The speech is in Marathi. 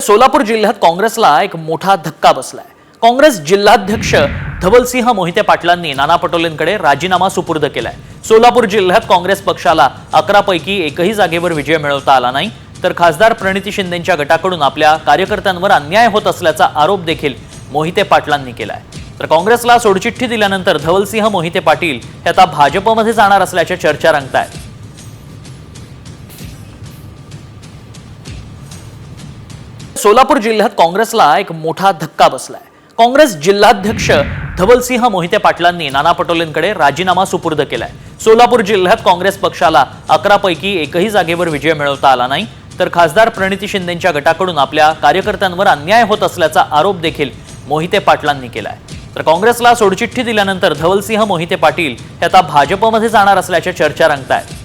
सोलापूर जिल्ह्यात काँग्रेसला एक मोठा धक्का बसलाय। काँग्रेस जिल्हाध्यक्ष धवलसिंह मोहिते पाटलांनी नाना पटोलेंकडे राजीनामा सुपूर्द केलाय। सोलापूर जिल्ह्यात काँग्रेस पक्षाला 11 पैकी एकही जागेवर विजय मिळवता आला नाही, तर खासदार प्रणिती शिंदेंच्या गटाकडून आपल्या कार्यकर्त्यांवर अन्याय होत असल्याचा आरोप देखील मोहिते पाटलांनी केलाय। तर काँग्रेसला सोडचिठ्ठी दिल्यानंतर धवलसिंह मोहिते पाटील हे आता भाजपमध्ये जाणार असल्याच्या चर्चा रंगतायत। सोलापूर जिल्ह्यात काँग्रेसला एक मोठा धक्का बसलाय। काँग्रेस जिल्हाध्यक्ष धवलसिंह मोहिते पाटलांनी नाना पटोलेंकडे राजीनामा सुपूर्द केलाय। सोलापूर जिल्ह्यात काँग्रेस पक्षाला 11 पैकी एकही जागेवर विजय मिळवता आला नाही, तर खासदार प्रणिती शिंदेंच्या गटाकडून आपल्या कार्यकर्त्यांवर अन्याय होत असल्याचा आरोप देखील मोहिते पाटलांनी केलाय। तर काँग्रेसला सोडचिठ्ठी दिल्यानंतर धवलसिंह मोहिते पाटील हे आता भाजपमध्ये जाणार असल्याच्या चर्चा रंगतायत।